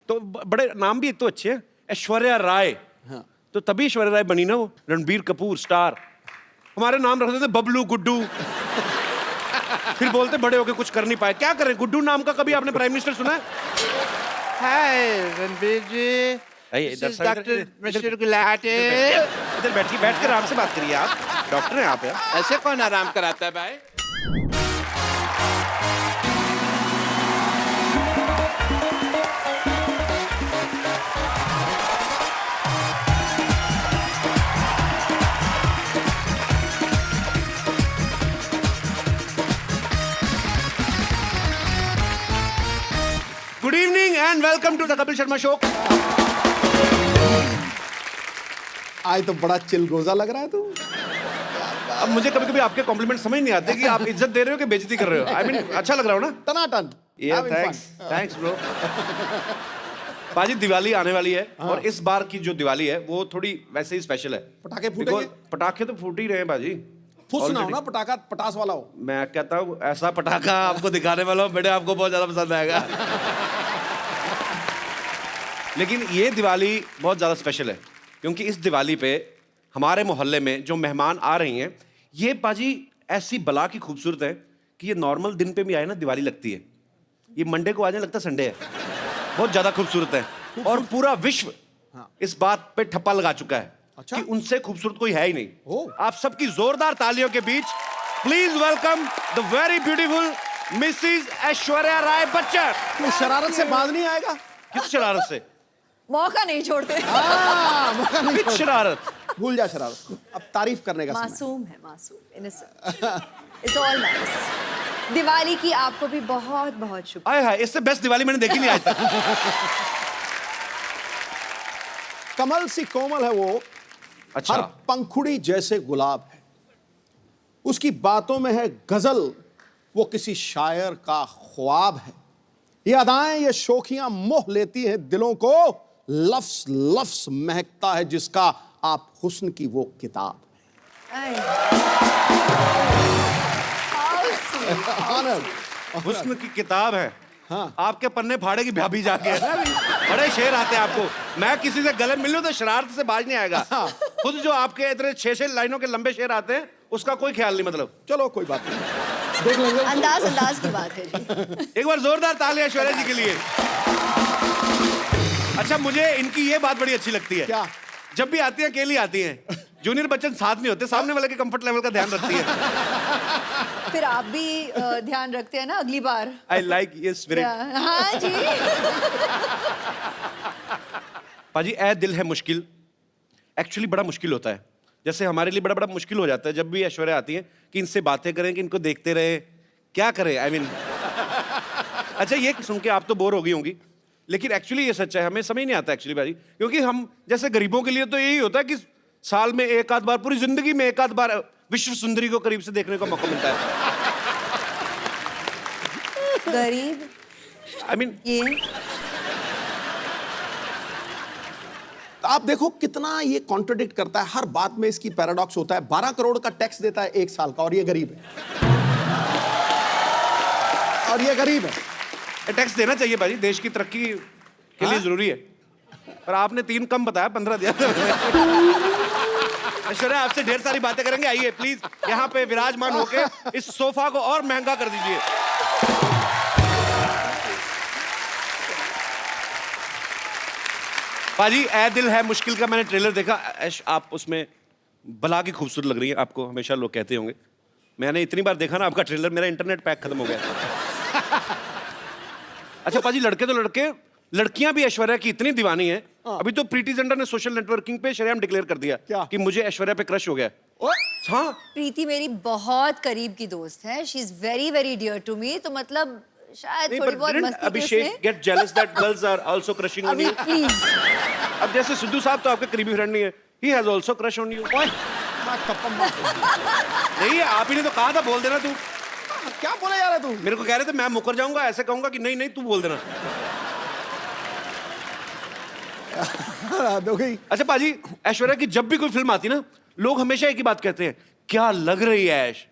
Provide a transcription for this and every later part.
तो बड़े नाम भी एक तो अच्छे हैं, ऐश्वर्या राय। हाँ। तो तभी ऐश्वर्या राय बनी ना वो, रणबीर कपूर स्टार। हमारे नाम रख देते बबलू गुड्डू। फिर बोलते बड़े होके कुछ कर नहीं पाए। क्या करें, गुड्डू नाम का कभी आपने प्राइम मिनिस्टर सुना है? हाय रणबीर जी, इधर डॉक्टर मिस्टर गुलाटी। इधर बैठ कर आराम से बात करिए आप, डॉक्टर हैं आप यार। ऐसे कौन आराम कराता है भाई? Good evening and welcome to the Kapil Sharma show. आज तो बड़ा चिलगोजा लग रहा है तू। अब मुझे कभी कभी आपके कॉम्प्लीमेंट समझ नहीं आते कि आप इज्जत दे रहे हो कि बेइज्जती कर रहे हो। आई मीन अच्छा लग रहा हो ना? टनाटन। Thanks bro. पाजी दिवाली आने वाली है और इस बार की जो दिवाली है वो थोड़ी वैसे ही स्पेशल है। पटाखे फूटेंगे? पटाखे तो फूट ही रहे हैं बाजी। फुस ना हो Already। ना, पटाखा पटास वाला हो। मैं कहता हूँ ऐसा पटाखा आपको दिखाने वाला हूँ बेटे, आपको बहुत ज्यादा पसंद आएगा। लेकिन ये दिवाली बहुत ज्यादा स्पेशल है क्योंकि इस दिवाली पे हमारे मोहल्ले में जो मेहमान आ रही हैं, ये पाजी ऐसी बला की खूबसूरत है कि ये नॉर्मल दिन पे भी आए ना दिवाली लगती है। ये मंडे को आने लगता संडे है। बहुत ज्यादा खूबसूरत है और पूरा विश्व इस बात पे ठप्पा लगा चुका है अच्छा? कि उनसे खूबसूरत कोई है ही नहीं। ओह। आप सबकी जोरदार तालियों के बीच please welcome the very beautiful Mrs Aishwarya Rai Bachchan. तू शरारत से बाज नहीं आएगा? किस शरारत से? मौका नहीं छोड़ते। मौका नहीं किस छोड़। शरारत? भूल जा शरारत, अब तारीफ करने का समय। मासूम है, मासूम, innocent. It's all nice. Diwali की आपको भी बहुत बहुत शुक्रिया। आए हाय, इससे बेस्ट दिवाली मैंने देखी नहीं आज तक। कमल सी कोमल है वो, अच्छा। हर पंखुड़ी जैसे गुलाब है, उसकी बातों में है गजल, वो किसी शायर का ख्वाब है। ये अदाएं ये शोखियां मोह लेती हैं दिलों को, लफ्स लफ्स महकता है जिसका आप हुस्न की वो किताब How sweet. हुस्न की किताब है। हाँ। आपके पन्ने फाड़े की भाभी जाके बड़े शेर आते हैं आपको। मैं किसी से गले मिल लूं तो शरारत से बाज नहीं आएगा। खुद जो आपके इतने 6-6 लाइनों के लंबे शेर आते हैं उसका कोई ख्याल नहीं। मतलब चलो कोई बात नहीं, देख लेंगे। अंदाज की बात है जी। एक बार जोरदार तालियां ऐश्वर्या जी के लिए। अच्छा, मुझे इनकी ये बात बड़ी अच्छी लगती है। क्या? जब भी आती हैं अकेली आती हैं, जूनियर बच्चन साथ नहीं होते, सामने वाले के कंफर्ट लेवल का ध्यान रखती है। फिर आप भी ध्यान रखते हैं ना अगली बार। आई लाइक ये स्पिरिट। हाँ जी। पाजी ए दिल है मुश्किल एक्चुअली बड़ा मुश्किल होता है। जैसे हमारे लिए बड़ा बड़ा मुश्किल हो जाता है जब भी ऐश्वर्या आती है कि इनसे बातें करें, कि इनको देखते रहे, क्या करें। आई मीन अच्छा, ये सुन के आप तो बोर हो गई होंगी, लेकिन एक्चुअली ये सच है, हमें समझ नहीं आता एक्चुअली भाई। क्योंकि हम जैसे गरीबों के लिए तो यही होता है कि साल में एक आध बार, पूरी जिंदगी में एक आध बार विश्व सुंदरी को करीब से देखने का मौका मिलता है। गरीब आई मीन ये आप देखो कितना ये कॉन्ट्रडिक्ट करता है, हर बात में इसकी पैराडॉक्स होता है। 12 करोड़ का टैक्स देता है एक साल का और ये गरीब है। और ये गरीब है। टैक्स देना चाहिए भाई, देश की तरक्की के लिए जरूरी है। और आपने 3 कम बताया, 15 दिया था। ऐश्वर्या आपसे ढेर सारी बातें करेंगे, आइए प्लीज यहाँ पे विराजमान होके इस सोफा को और महंगा कर दीजिए। पाजी ए दिल है मुश्किल का मैंने ट्रेलर देखा। ऐश, आप उसमें बला की खूबसूरत लग रही है, आपको हमेशा लोग कहते होंगे। मैंने इतनी बार देखा ना आपका ट्रेलर, मेरा इंटरनेट पैक खत्म हो गया। अच्छा पाजी, लड़के तो लड़के, लड़कियां भी ऐश्वर्या की इतनी दीवानी है। अभी तो प्रीति जिंटा ने सोशल नेटवर्किंग पे शरेआम डिक्लेयर कर दिया क्या? कि मुझे ऐश्वर्या पे क्रश हो गया। हाँ, प्रीति मेरी बहुत करीब की दोस्त है। She is very very dear to me. तो मतलब शायद नहीं, थोड़ी but बहुत didn't मस्ती Abhishek get jealous that girls are also crushing on अभी you? प्लीज। अब जैसे सिद्धू साहब तो आपके करीबी फ्रेंड नहीं है, he has also crush on you. नहीं, आप ही ने तो कहा था बोल देना तू। क्या बोले जा रहा है तू? मेरे को कह रहे थे मैं मुकर जाऊंगा, ऐसे कहूंगा कि नहीं नहीं तू बोल देना। हो गई। अच्छा पाजी, ऐश्वर्या की जब भी कोई फिल्म आती ना, लोग हमेशा एक ही बात कहते हैं, क्या लग रही है ऐश।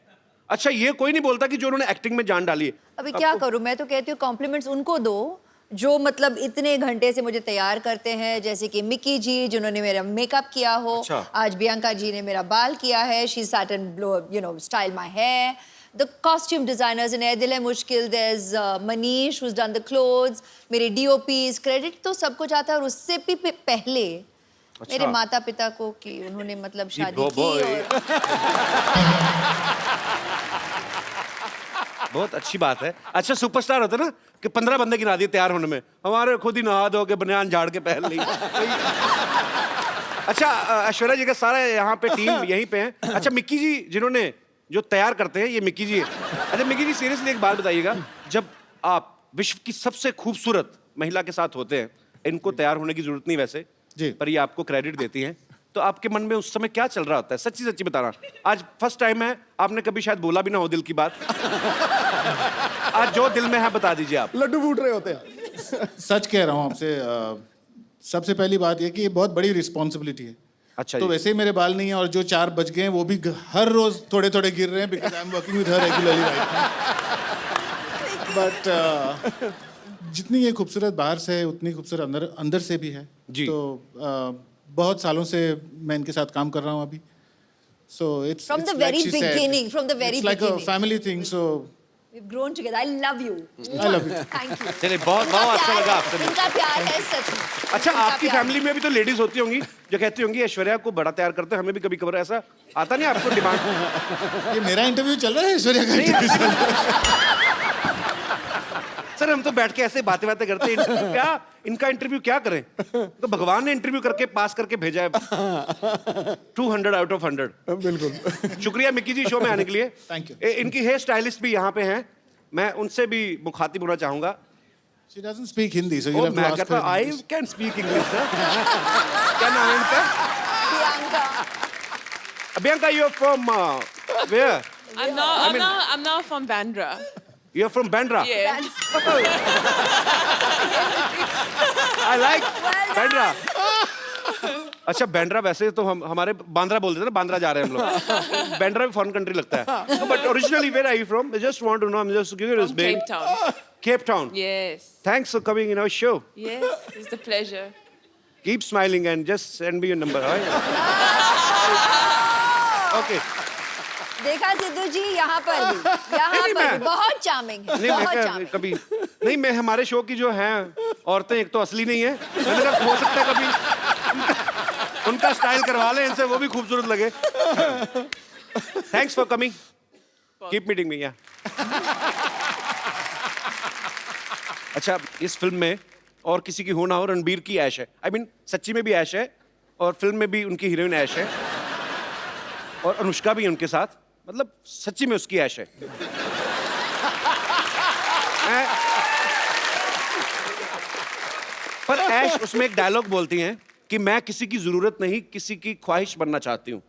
अच्छा, ये कोई नहीं बोलता कि जो उन्होंने एक्टिंग में जान डाली है। अभी क्या करूं, मैं तो कहती हूँ कॉम्प्लीमेंट्स उनको दो जो मतलब इतने घंटे से मुझे तैयार करते हैं, जैसे कि मिकी जी जिन्होंने मेरा मेकअप किया हो, अच्छा। आज बियांका जी ने मेरा बाल किया है, she sat and blow you know style my hair, the costume designers in Ae Dil Hai Mushkil, there is Manish who has done the clothes, मेरे डीओपीज, क्रेडिट तो सबको जाता है। और उससे भी पहले मेरे माता पिता को कि उन्होंने मतलब शादी की और बहुत अच्छी बात है। अच्छा सुपरस्टार होते ना कि 15 बंदे गिना दिए तैयार होने में, हमारे खुद ही नहा धो के बनियान झाड़ के पहन ली। अच्छा ऐश्वर्या जी का सारा यहाँ पे टीम यहीं पे है। अच्छा मिक्की जी जिन्होंने जो तैयार करते हैं, ये मिक्की जी है। अच्छा मिक्की जी सीरियसली एक बात बताइएगा, जब आप विश्व की सबसे खूबसूरत महिला के साथ होते हैं, इनको तैयार होने की जरूरत नहीं वैसे जी। पर ये आपको क्रेडिट देती हैं, तो आपके मन में उस समय क्या चल रहा होता है? सच्ची सच्ची बताना। आज फर्स्ट टाइम है, आपने कभी शायद बोला भी ना हो दिल की बात। आज जो दिल में है बता दीजिए आप। लड्डू फूट रहे होते हैं। सच कह रहा हूँ आपसे। सबसे पहली बात यह कि ये बहुत बड़ी रिस्पॉन्सिबिलिटी है। अच्छा तो जी। वैसे ही मेरे बाल नहीं है, और जो 4 बज गए हैं वो भी हर रोज थोड़े थोड़े गिर रहे हैं, because I am working with her regularly right. But जितनी ये खूबसूरत बाहर से है उतनी खूबसूरत अंदर अंदर से भी है। जी। तो बहुत सालों से मैं इनके साथ काम कर रहा हूँ अभी। So it's From the very beginning, from the very like a beginning. Family thing. So we've grown together. I love you. I love you. Thank you. चलिए बहुत बहुत अच्छा लगा आपसे। इनका प्यार है सच में। अच्छा इनका आपकी प्यार। फैमिली में भी तो लेडीज होती होंगी जो कहती होंगी ऐश्वर्या को बड़ा तैयार करते हैं, हमें भी कभी कभार ऐसा आता नहीं आपको डिमांड? ये मेरा इंटरव्यू चल रहा है, ऐश्वर्या का इंटरव्यू चल रहा है। सर हम तो बैठ के ऐसे बातें बातें करते हैं, इनका इंटरव्यू क्या करें? तो भगवान ने इंटरव्यू करके पास करके भेजा है 200 आउट ऑफ 100। बिल्कुल। शुक्रिया मिक्की जी शो में आने के लिए। Thank you. इनकी हेयर स्टाइलिस्ट भी यहाँ पे हैं, मैं उनसे भी मुखातिब होना चाहूंगा। She doesn't speak Hindi, so you'll have to मैं ask कहता her in I English. Can speak English sir. क्या नाम है इनका? Priyanka. Bianca, you're from where? I'm not from Bandra. You're from Bandra. Yeah. I like Bandra. अच्छा बैंड्रा वैसे तो हम हमारे बांद्रा बोलते थे ना, बांद्रा जा रहे हैं हम लोग। बैंड्रा भी फॉरेन कंट्री लगता है। But originally where are you from? I just want to know. I'm just curious. From Cape Town. Cape Town. Yes. Thanks for coming in our show. Yes. It's a pleasure. Keep smiling and just send me your number. Right? Okay. देखा सिद्धू जी यहाँ पर नहीं, भी मैं- बहुत charming है, नहीं मैं बहुत क्या चार्मिंग। कभी नहीं, मैं हमारे शो की जो हैं औरतें एक तो असली नहीं है, मैंने कहा हो सकता है कभी उनका स्टाइल करवा लें इनसे, वो भी खूबसूरत लगे। Thanks for coming, keep meeting me. अच्छा इस फिल्म में और किसी की हो ना हो, रणबीर की ऐश है। आई मीन सच्ची में भी ऐश है और फिल्म में भी उनकी हीरोइन ऐश है, और अनुष्का भी उनके साथ, मतलब सच्ची में उसकी ऐश है। पर ऐश उसमें एक डायलॉग बोलती हैं कि मैं किसी की जरूरत नहीं, किसी की ख्वाहिश बनना चाहती हूँ।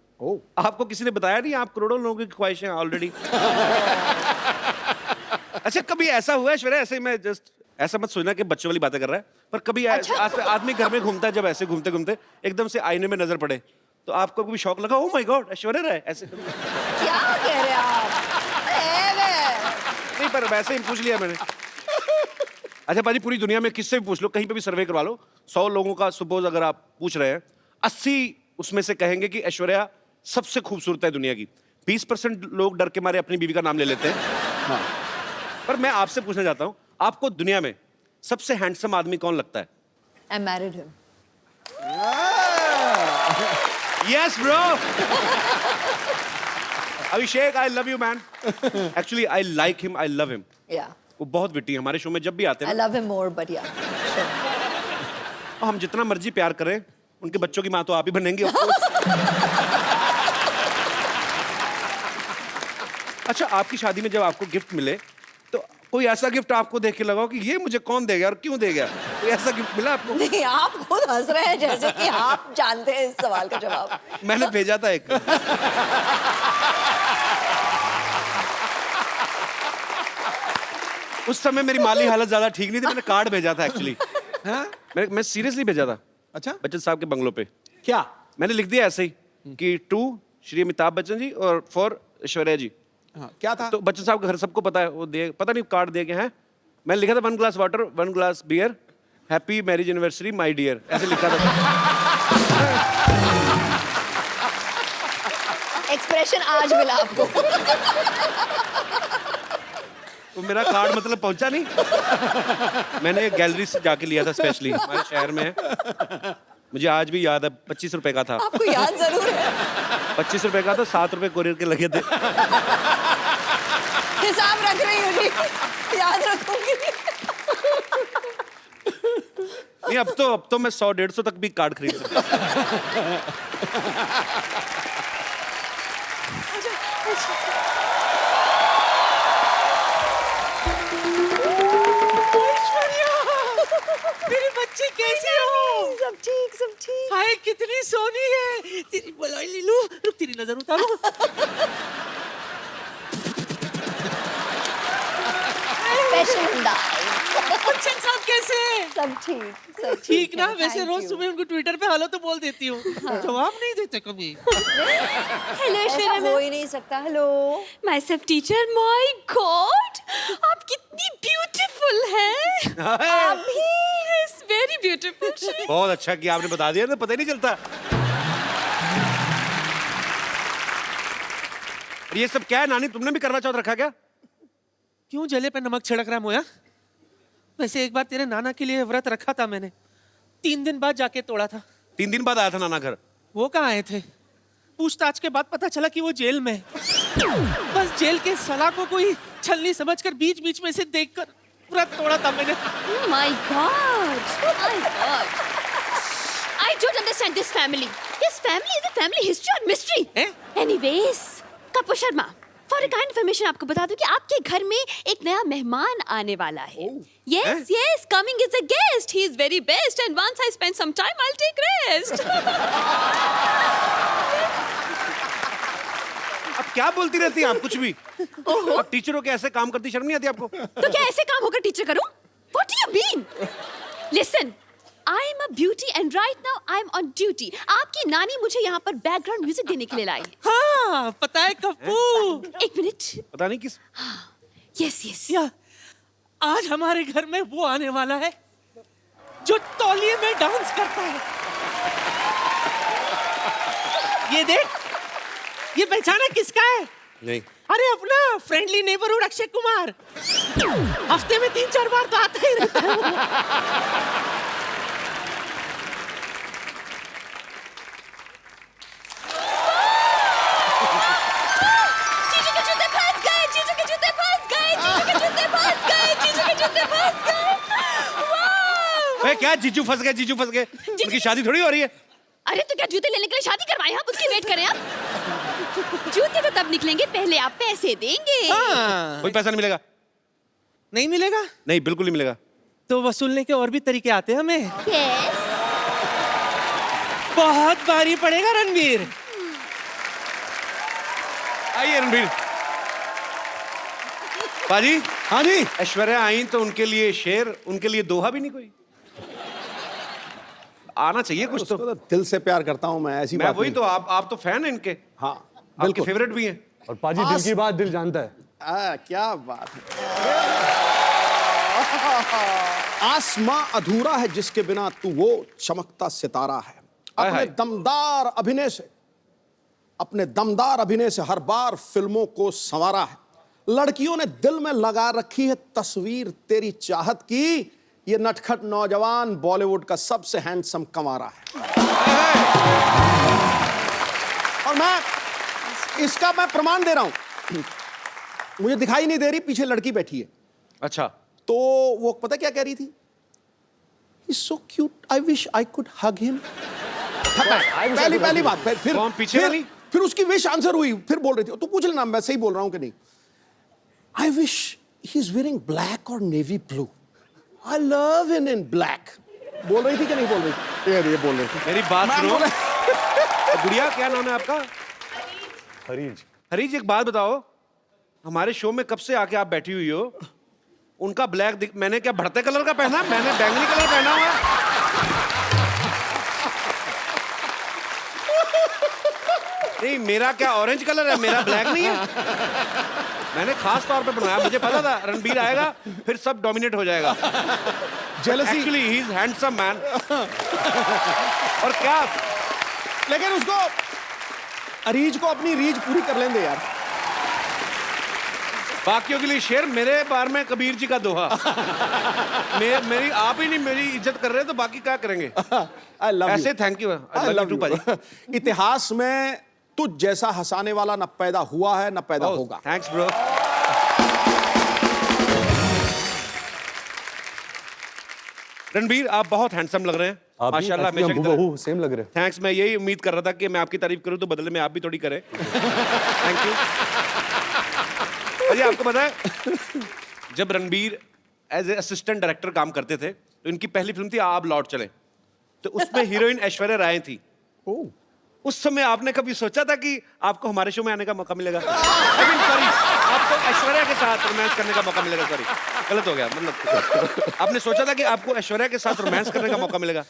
आपको किसी ने बताया नहीं आप करोड़ों लोगों की ख्वाहिश हैं ऑलरेडी? अच्छा कभी ऐसा हुआ है ऐश्वर्या, ऐसे मैं जस्ट ऐसा मत सोचना कि बच्चों वाली बातें कर रहा है, पर कभी आदमी घर में घूमता है, जब ऐसे घूमते घूमते एकदम से आईने में नजर पड़े तो आपको कभी शौक लगा, oh my God Aishwarya Rai ऐसे? क्या कह रहे हैं आप? नहीं पर वैसे ही पूछ लिया मैंने। अच्छा पाजी पूरी दुनिया में किससे भी पूछ लो, कहीं पे भी सर्वे करवा लो, 100 लोगों का सपोज अगर आप पूछ रहे हैं, 80 उसमें से कहेंगे कि ऐश्वर्या सबसे खूबसूरत है दुनिया की। 20% लोग डर के मारे अपनी बीवी का नाम ले लेते हैं। पर मैं आपसे पूछना चाहता हूं, आपको दुनिया में सबसे हैंडसम आदमी कौन लगता है? I married him. Yes bro. Abhishek I love you man. Actually I like him, I love him. Yeah. वो बहुत विटी है, हमारे शो में जब भी आते I हैं love him more, but yeah. और हम जितना मर्जी प्यार करें, उनके बच्चों की माँ तो आप ही बनेंगे of course। अच्छा आपकी शादी में जब आपको गिफ्ट मिले तो कोई ऐसा गिफ्ट आपको देख के लगाओ कि ये मुझे कौन देगा और क्यों देगा? कोई ऐसा गिफ्ट मिला आपको? नहीं, आप खुद हंस रहे हैं जैसे कि आप जानते हैं इस सवाल का जवाब। मैंने भेजा था एक। उस समय मेरी माली हालत ज्यादा ठीक नहीं थी, मैंने कार्ड भेजा था एक्चुअली। मैं सीरियसली भेजा था अच्छा बच्चन साहब के बंगलों पे। क्या? मैंने लिख दिया ऐसे ही कि टू श्री अमिताभ बच्चन जी और फॉर ऐश्वर्या जी। हाँ, क्या था? तो बच्चन साहब का घर सबको पता है, वो दे पता नहीं कार्ड दे के हैं मैं लिखा था 1 glass water 1 glass beer happy marriage anniversary my dear, ऐसे लिखा था। एक्सप्रेशन आज मिला आपको। तो मेरा कार्ड मतलब पहुंचा नहीं। मैंने एक गैलरी से जाके लिया था स्पेशली, हमारे शहर में है। मुझे आज भी याद है, 25 रुपए का था। आपको याद जरूर है। 25 रुपए का था, 7 रुपए कोरियर के लगे थे। हिसाब रख रही हूँ जी, याद रखूंगी। नहीं, अब तो मैं 100-150 तक भी कार्ड खरीद सकता हूँ। मेरी बच्ची कैसी हो? सब ठीक, सब ठीक। हाय कितनी सोनी है। तेरी बलाई लीलू, रुक तेरी नजर उतारो। स्पेशल अंदाज। बच्चे साहब कैसे हैं? सब ठीक, सब ठीक ना? है, वैसे thank रोज you। सुबह उनको ट्विटर पे हेलो तो बोल देती हूँ, जवाब नहीं देते कभी। Hello, ऐसा Shweta हो ma'am. ही नहीं सकता। Hello. Myself teacher. My God, आप कितनी beautiful हैं. अभी Yes, very beautiful. बहुत अच्छा किया आपने बता दिया, तो पता ही नहीं चलता। और ये सब क्या है नानी, तुमने भी करवा चौथ रखा क्या? क्यों जले पे नमक छिड़क रहा है मोया? वैसे एक बार तेरे नाना के लिए व्रत रखा था मैंने, 3 दिन बाद जाके तोड़ा था। 3 दिन बाद आया था नाना घर। वो कहाँ आए थे? पूछताछ के बाद पता चला कि वो जेल में है। बस जेल के सलाखों को ही छलनी समझकर बीच बीच में से देखकर व्रत तोड़ा था मैंने। Oh my God. My God. I don't understand this family. This family is a family history or mystery. Eh? Anyways, Kapoor Sharma, for a kind information आपको बता दूं कि आपके घर में एक नया मेहमान आने वाला है। Yes, yes, coming is a guest. He is very best, and once I spend some time, I'll take rest. अब क्या बोलती रहती है आप कुछ भी? अब टीचरों के ऐसे काम करती शर्म नहीं आती आपको? तो क्या ऐसे काम होकर टीचर करूं? What do you mean? Listen, I am a beauty and right now I am on duty. आपकी नानी मुझे यहाँ पर बैकग्राउंड म्यूजिक देने के लिए लाई है। हाँ, पता है कपूर। एक मिनट। पता नहीं किस। Yes, yes. या, आज हमारे घर में वो आने वाला है जो तौलिए में डांस करता है। ये देख, ये पहचाना किसका है? नहीं। अरे अपना फ्रेंडली नेबरहुड अक्षय कुमार। हफ्ते में 3-4 बार तो आता ही रहता है वो। जीजू के जूते फंस गए, जीजू के जूते फंस गए, जीजू के जूते फंस गए, जीजू के जूते फंस गए। वाह! अरे क्या जीजू फंस गए, जीजू फंस गए? उनकी शादी थोड़ी हो रही है। अरे तो क्या जूते लेने के लिए शादी करवाए? आप उसकी वेट करें आप। जूते तो तब निकलेंगे, पहले आप पैसे देंगे। हाँ, कोई पैसा नहीं मिलेगा। नहीं मिलेगा नहीं, बिल्कुल नहीं मिलेगा। तो वसूलने के और भी तरीके आते हैं हमें। Yes. बहुत भारी पड़ेगा रणवीर। आइए रणबीर। पाजी, हाँ जी। ऐश्वर्या आई तो उनके लिए शेर, उनके लिए दोहा भी नहीं कोई? आना चाहिए कुछ उसको तो। तो दिल से प्यार करता हूं मैं, ऐसी मैं बात वही नहीं। तो, आप तो फैन हैं इनके। हाँ, आपके बिल्कुल। फेवरेट भी हैं। और पाजी दिल की बात दिल जानता है। क्या बात है। आसमां अधूरा है जिसके बिना तू वो चमकता सितारा है। हाय अपने हाय। दमदार अभिनय से, अपने दमदार अभिनय से हर बार फिल्मों को संवारा है। लड़कियों ने दिल में लगा रखी है तस्वीर तेरी चाहत की। ये नटखट नौजवान बॉलीवुड का सबसे हैंडसम कंवारा है। और मैं इसका प्रमाण दे रहा हूं। मुझे दिखाई नहीं दे रही, पीछे लड़की बैठी है। अच्छा, तो वो पता क्या कह रही थी? He's so cute. I wish I could hug him. पहली बात। फिर कौन पीछे वाली? फिर उसकी विश आंसर हुई। फिर बोल रही थी, तू पूछ लेना मैं सही बोल रहा हूं कि नहीं। I wish he's wearing black or navy blue. I love him in black. बोल रही थी कि नहीं बोल रही थी? ये बोल रही थी। मेरी बात मैं सुनो। बोला- गुड़िया, क्या नाम है आपका? हरीज। हरीज, एक बात बताओ, हमारे शो में कब से आके आप बैठी हुई हो? उनका ब्लैक मैंने क्या बढ़ते कलर का पहना? मैंने बैंगनी कलर पहना हुआ है। नहीं मेरा क्या ऑरेंज कलर है, मेरा ब्लैक नहीं है। मैंने खास तौर पे बनाया, मुझे पता था रणबीर आएगा फिर सब डोमिनेट हो जाएगा। Jealousy, actually he is handsome man. और क्या, लेकिन उसको अरीज को अपनी रीज पूरी कर लेंगे यार। बाकियों के लिए शेर, मेरे बारे में कबीर जी का दोहा। मेरी आप ही नहीं मेरी इज्जत कर रहे तो बाकी क्या करेंगे। आई लव ऐसे thank you, I love you भाई। इतिहास में तुझ जैसा हंसाने वाला न पैदा हुआ है न पैदा होगा। Thanks bro. रणबीर आप बहुत हैंडसम लग रहे हैं आप माशाल्लाह। भी हूबहू सेम लग रहे हैं। थैंक्स, मैं यही उम्मीद कर रहा था कि मैं आपकी तारीफ करूं तो बदले में आप भी थोड़ी करें। Thank you. अरे आपको पता है जब Ranbir as a assistant director काम करते थे तो इनकी पहली फिल्म थी आप लौट चले, तो उसमें हीरोइन ऐश्वर्या राय थी। उस समय आपने कभी सोचा था कि आपको हमारे शो में आने का मौका मिलेगा? I mean, sorry, आपको ऐश्वर्या के साथ रोमांस करने का मौका मिलेगा। सॉरी गलत हो गया, मतलब आपने सोचा था कि आपको ऐश्वर्या के साथ रोमांस करने का मौका मिलेगा?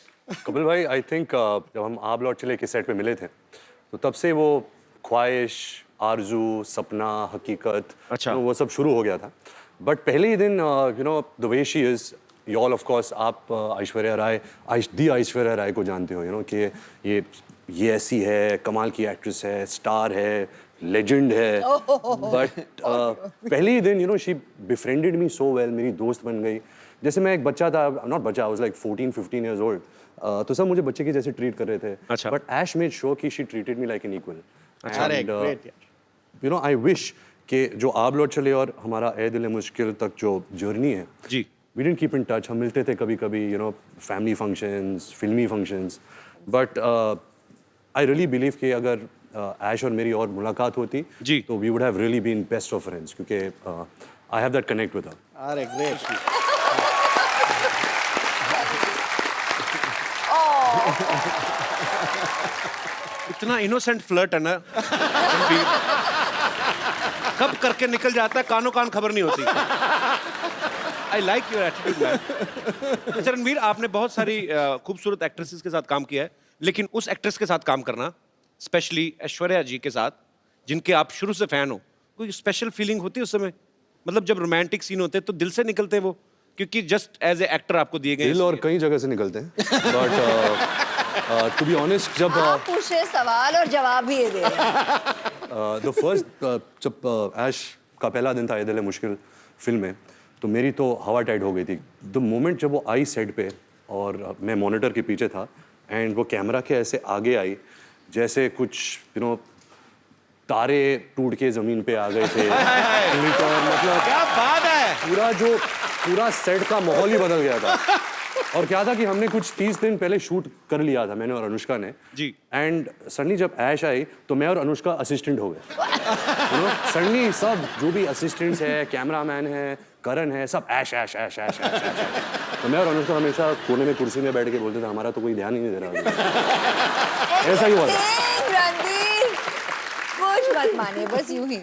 कपिल भाई आई थिंक जब हम आप लौट चले के सेट पे मिले थे तो तब से वो ख्वाहिश, आरजू, सपना, हकीकत, अच्छा। वो सब शुरू हो गया था। बट पहले ही दिन you know the way she is, you all of course आप ऐश्वर्या राय, ऐश्वर्या राय को जानते हो, यू नो कि ये ऐसी है, कमाल की एक्ट्रेस है, स्टार है, लेजेंड है। बट पहले ही दिन you know she befriended me so well, मेरी दोस्त बन गई। जैसे मैं एक बच्चा था, नॉट बच्चा, I was like 14-15 years old, तो सब मुझे बच्चे के जैसे ट्रीट कर रहे थे। अच्छा। बट ऐश मेड श्योर कि she treated me like an equal. अरे ग्रेट यार। यू नो आई विश कि जो आप लौट चले और हमारा ए दिल मुश्किल तक जो जर्नी है, जी we didn't keep in touch. हम मिलते थे कभी कभी, यू नो फैमिली फंक्शंस, फिल्मी functions, but I really believe कि अगर ऐश और मेरी और मुलाकात होती जी। तो we would have really been best of friends, क्योंकि I have that connect with her. अरे ग्रेट। इतना इनोसेंट फ्लर्ट है ना रणबीर, कब करके निकल जाता है कानों कान खबर नहीं होती। I like your attitude man. अच्छा रणबीर, आपने बहुत सारी खूबसूरत एक्ट्रेसेस के साथ काम किया है, लेकिन उस एक्ट्रेस के साथ काम करना, स्पेशली ऐश्वर्या जी के साथ जिनके आप शुरू से फैन हो, कोई स्पेशल फीलिंग होती है उस समय? मतलब जब रोमांटिक सीन होते हैं तो दिल से निकलते हैं वो, क्योंकि जस्ट एज ए एक्टर आपको दिए गए दिल और कई जगह से निकलते हैं, बट टू बी ऑनेस्ट जब आप पूछ रहे सवाल और जवाब भी ये दे रहे हैं। द फर्स्ट जब ऐश का पहला दिन था ये दिल है मुश्किल फिल्म में, तो मेरी तो हवा टाइट हो गई थी। द मोमेंट जब वो आई सेट पे और मैं मॉनिटर के पीछे था एंड वो कैमरा के ऐसे आगे आई जैसे कुछ यू नो तारे टूट के जमीन पे आ गए थे। मतलब क्या बात है। पूरा सेट का माहौल ही बदल गया था। और क्या था कि हमने कुछ 30 दिन पहले शूट कर लिया था, मैंने और अनुष्का ने जी। एंड सडनली जब ऐश आई तो मैं और अनुष्का असिस्टेंट हो गए। यू नो सडनली सब जो भी असिस्टेंट्स है, कैमरामैन है, करण है, सब ऐश ऐश ऐश ऐश ऐश ऐश। तो मैं और अनुष्का हमेशा कोने में कुर्सी में बैठ के बोलते थे हमारा तो कोई ध्यान ही नहीं दे रहा। ऐसा ही हुआ था। रणबीर कुछ मत मानिए, बस यूं ही।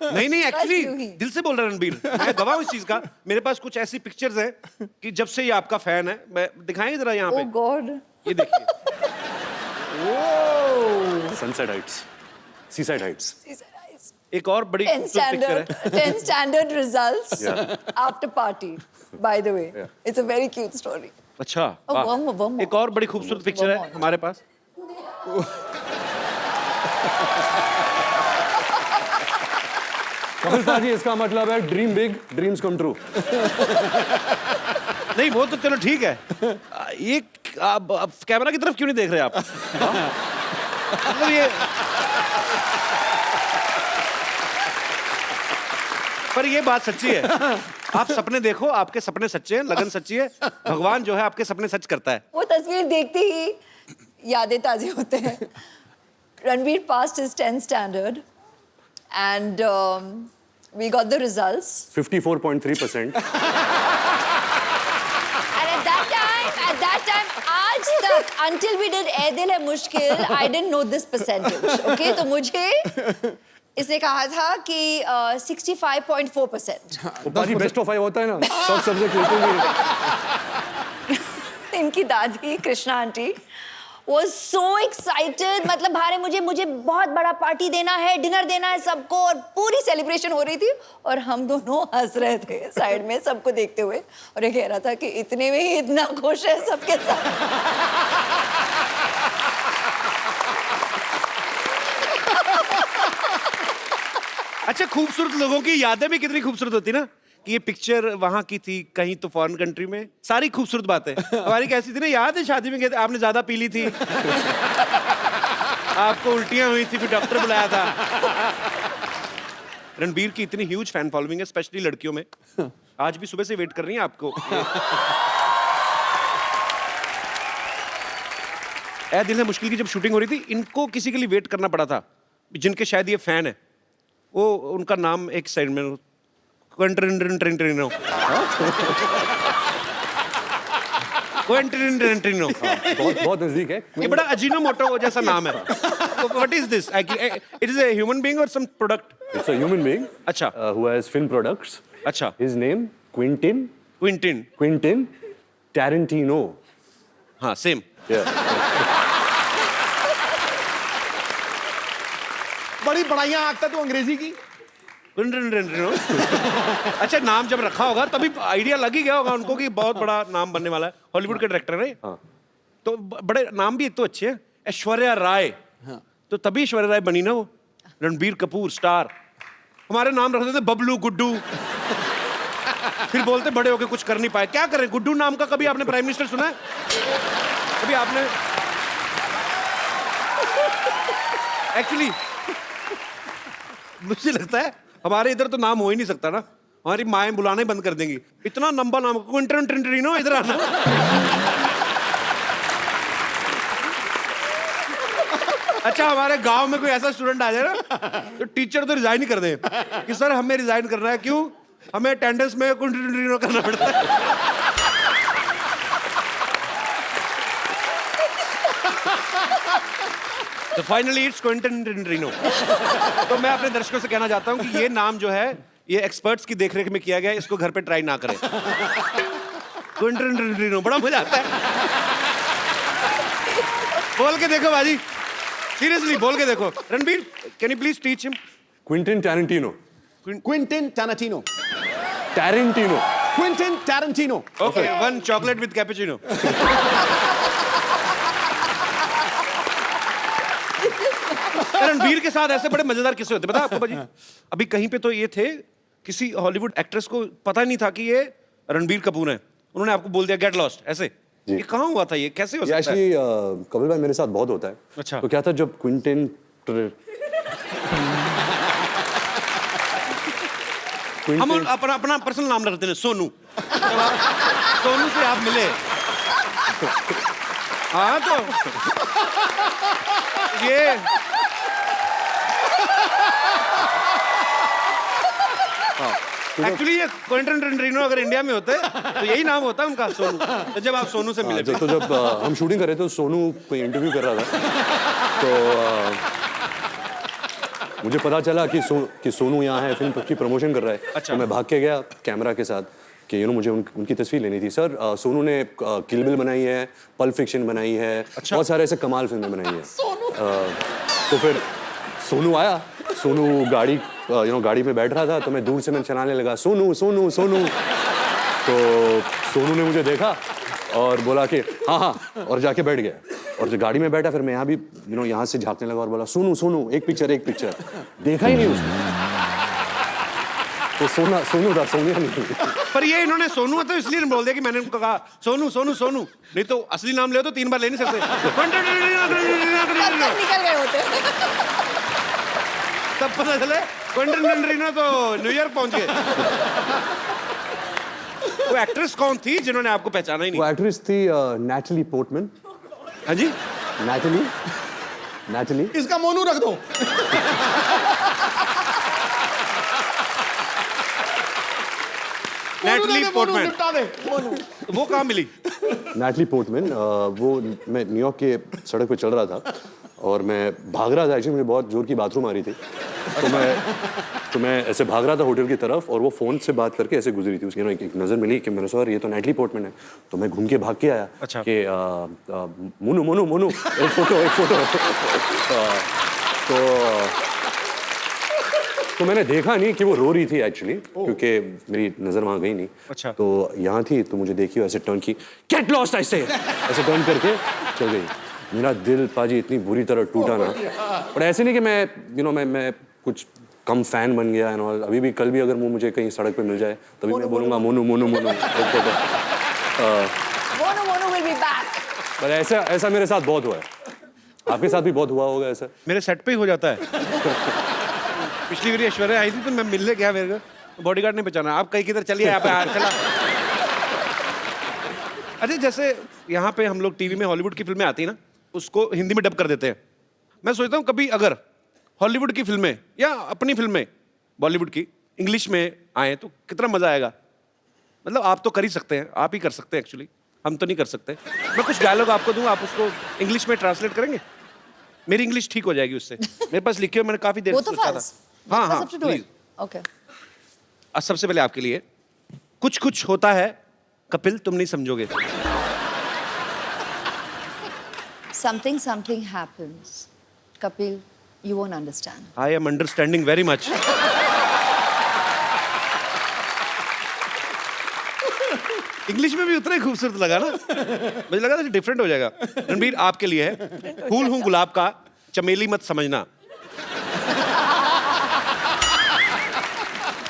नहीं यूं ही। एक्चुअली दिल से बोल रहा है रणबीर, मैं गवाह हूं इस चीज का। मेरे पास कुछ ऐसी पिक्चर्स हैं कि जब से ये आपका फैन है, मैं दिखाएंगे जरा यहाँ ओह पे, गॉड। ये देखिए। Sunset Heights, seaside Heights. एक और बड़ी 10 खूबसूरत पिक्चर है। 10 standard results Yeah. after party. By the way, it's a very cute story. अच्छा Oh, वाह। one more. एक और बड़ी खूबसूरत पिक्चर One है more. हमारे पास। कपिल पाजी इसका मतलब है dream big, dreams come true. नहीं वो तो चलो ठीक है, ये आप कैमरा की तरफ क्यों नहीं देख रहे आप? मतलब ये पर ये बात सच्ची है, आप सपने देखो, आपके सपने सच्चे हैं, लगन सच्ची है, भगवान जो है आपके सपने सच करता है। वो तस्वीर देखते ही यादें ताज़ी होते हैं। Ranbir passed his 10th standard and we got the results. 54.3%। And at that time, आज तक, until we did ए दिल है मुश्किल, I didn't know this percentage. Okay, तो मुझे इसने कहा था कि 65.4%. वो पाजी बेस्ट ऑफ 5 होता है ना, सब सब्जेक्ट लेते हैं। इनकी दादी Krishna aunty was so excited. मतलब भारे मुझे बहुत बड़ा पार्टी देना है, डिनर देना है सबको, और पूरी सेलिब्रेशन हो रही थी और हम दोनों हंस रहे थे साइड में सबको देखते हुए, और ये कह रहा था कि इतने में ही इतना खुश है सबके साथ. अच्छा, खूबसूरत लोगों की यादें भी कितनी खूबसूरत होती ना, कि ये पिक्चर वहां की थी कहीं तो फॉरेन कंट्री में, सारी खूबसूरत बातें. हमारी कैसी थी ना, याद है शादी में गए थे, आपने ज्यादा पी ली थी, आपको उल्टियां हुई थी, फिर डॉक्टर बुलाया था. रणबीर की इतनी ह्यूज फैन फॉलोइंग है, स्पेशली लड़कियों में. आज भी सुबह से वेट कर रही हैं आपको. ए दिल है मुश्किल की जब शूटिंग हो रही थी, इनको किसी के लिए वेट करना पड़ा था, जिनके शायद ये फैन है. वो उनका नाम एक साइड में क्वेंटिनो. बहुत नजदीक है. ये बड़ा अजीनोमोटो जैसा नाम है. What is this? It is a human being or some product? It's a human being. अच्छा. Who has film products. अच्छा. His name Quentin Tarantino. हाँ, same. Yeah. बड़ी बढ़ाइयां आंकता तू अंग्रेजी की. अच्छा, नाम जब रखा होगा तभी आइडिया लग ही गया होगा उनको कि बहुत बड़ा नाम बनने वाला है. हॉलीवुड के डायरेक्टर है. हाँ. तो बड़े नाम भी एक तो अच्छे हैं. ऐश्वर्या राय. तो तभी ऐश्वर्या राय बनी ना वो. रणबीर कपूर स्टार. हमारे नाम रख देते बबलू, गुड्डू. फिर बोलते बड़े होके कुछ कर नहीं पाए. क्या करें, गुड्डू नाम का कभी आपने प्राइम मिनिस्टर सुना है? कभी आपने? एक्चुअली मुझे लगता है हमारे इधर तो नाम हो ही नहीं सकता ना. हमारी माएं बुलाना ही बंद कर देंगी. इतना लंबा नाम, क्विंटनो, इधर आना. अच्छा, हमारे गांव में कोई ऐसा स्टूडेंट आ जाए ना, तो टीचर तो रिजाइन ही कर दे कि सर हमें रिजाइन करना है. क्यों? हमें अटेंडेंस में क्विंटनो करना पड़ता है. तो फाइनली इट्स क्विंटनो. तो मैं अपने दर्शकों से कहना चाहता हूं कि ये नाम जो है, ये एक्सपर्ट्स की देखरेख में किया गया है. इसको घर पे ट्राई ना करें. क्विंटनो बड़ा मजा आता है. बोल के देखो बाजी, सीरियसली बोल के देखो. Ranbir, can you please teach him? Quentin Tarantino. Okay, one chocolate with cappuccino. Ranbir के साथ ऐसे बड़े मजेदार किस्से होते, पता है आपको बाजी? अभी कहीं पे तो ये थे, किसी हॉलीवुड एक्ट्रेस को पता नहीं था कि ये रणबीर कपूर है. उन्होंने आपको बोल दिया गेट लॉस्ट. ऐसे ये कहाँ हुआ था? ये कैसे हो सकता है? एक्चुअली कपिल भाई मेरे साथ बहुत होता है. अच्छा. तो क्या था जब क्विंटिन हम अपना पर्सनल नाम रखते हैं सोनू. सोनू से आप मिले. हाँ, तो ये एक्चुअली ये क्विंटनो अगर इंडिया में होते तो यही नाम होता उनका, सोनू. तो जब आप सोनू से मिले, तो जब हम शूटिंग कर रहे थे तो सोनू कोई इंटरव्यू कर रहा था. तो मुझे पता चला कि सोनू यहाँ है, फिल्म की प्रमोशन कर रहा है. अच्छा. तो मैं भाग के गया कैमरा के साथ कि मुझे उनकी तस्वीर लेनी थी. सर सोनू ने किल बिल बनाई है, पल्प फिक्शन बनाई है. अच्छा. बहुत सारे ऐसे कमाल फिल्में बनाई है. तो फिर सोनू आया. सोनू गाड़ी में बैठ रहा था, तो मैं दूर से मैं चलाने लगा सोनू सोनू सोनू. तो सोनू ने मुझे देखा और बोला कि हाँ हाँ, और जाके बैठ गया. और जब गाड़ी में बैठा फिर मैं यहाँ भी यहाँ से झांकने लगा और बोला सोनू सोनू एक पिक्चर. देखा ही नहीं उसने. तो सोनू था, सोनिया नहीं. पर ये इन्होंने सोनू है तो इसलिए बोल दिया कि मैंने उनको कहा सोनू सोनू सोनू. नहीं तो असली नाम ले तो 3 बार ले नहीं सकते. निकल गए होते. तब पता चले क्विंटनो तो न्यूयॉर्क पहुंच गए. वो एक्ट्रेस कौन थी जिन्होंने आपको पहचाना ही नहीं? वो एक्ट्रेस थी नैटली पोर्टमैन. हाँ जी, नैटली. इसका मोनू रख दो. Natalie Portman. वो कहाँ मिली? Natalie Portman. वो मैं न्यूयॉर्क के सड़क पे चल रहा था और मैं भाग रहा था. एक्चुअली मुझे बहुत जोर की बाथरूम आ रही थी. तो मैं तो मैं ऐसे भाग रहा था होटल की तरफ और वो फ़ोन से बात करके ऐसे गुजरी थी उसकी एक नज़र मिली कि मैंने सोचा ये तो नैटली पोर्टमैन है। तो मैं घूम के भाग के आया अच्छा। कि मोनू मोनू मोनू एक फ़ोटो तो मैंने देखा नहीं कि वो रो रही थी एक्चुअली, क्योंकि मेरी नज़र वहाँ गई नहीं। अच्छा। तो यहाँ थी तो मुझे देखी ऐसे टर्न की, गेट लॉस्ट ऐसे टर्न करके चल गई। मेरा दिल पाजी इतनी बुरी तरह टूटा ना, पर ऐसे नहीं कि मैं कुछ कम फैन बन गया एंड ऑल। अभी भी कल भी अगर वो मुझे कहीं सड़क पे मिल जाए तभी मैं बोलूँगा मोनू मोनू मोनू एक photo. Mono will be back. पर ऐसा मेरे साथ बहुत हुआ है, आपके साथ भी बहुत हुआ होगा ऐसा। मेरे सेट पे ही हो जाता है। पिछली बार ऐश्वर्या आई थी तो मैं मिलने गया, मेरे को बॉडीगार्ड ने पहचाना, आप कहीं किधर चलिए यहाँ पे चला। अरे जैसे यहाँ पे हम लोग टीवी में हॉलीवुड की फिल्में आती है ना, उसको हिंदी में डब कर देते हैं। मैं सोचता हूँ कभी अगर हॉलीवुड की फिल्में या अपनी फिल्में बॉलीवुड की इंग्लिश में आए तो कितना मजा आएगा। मतलब आप तो कर ही सकते हैं, आप ही कर सकते हैं एक्चुअली, हम तो नहीं कर सकते। मैं कुछ डायलॉग आपको दूंगा, आप उसको इंग्लिश में ट्रांसलेट करेंगे, मेरी इंग्लिश ठीक हो जाएगी उससे। मेरे पास लिखे हुए मैंने काफी देर से Both of सोचा था। us. हाँ Both हाँ of us have to do please. it. Okay. आज सबसे पहले आपके लिए कुछ कुछ होता है कपिल, तुम नहीं समझोगे। Something happens. Kapil, you won't understand. I am understanding very much. English में भी उतना ही खूबसूरत लगा ना, मुझे लगा था डिफरेंट हो जाएगा। रणबीर आपके लिए है, फूल हूँ गुलाब का, चमेली मत समझना।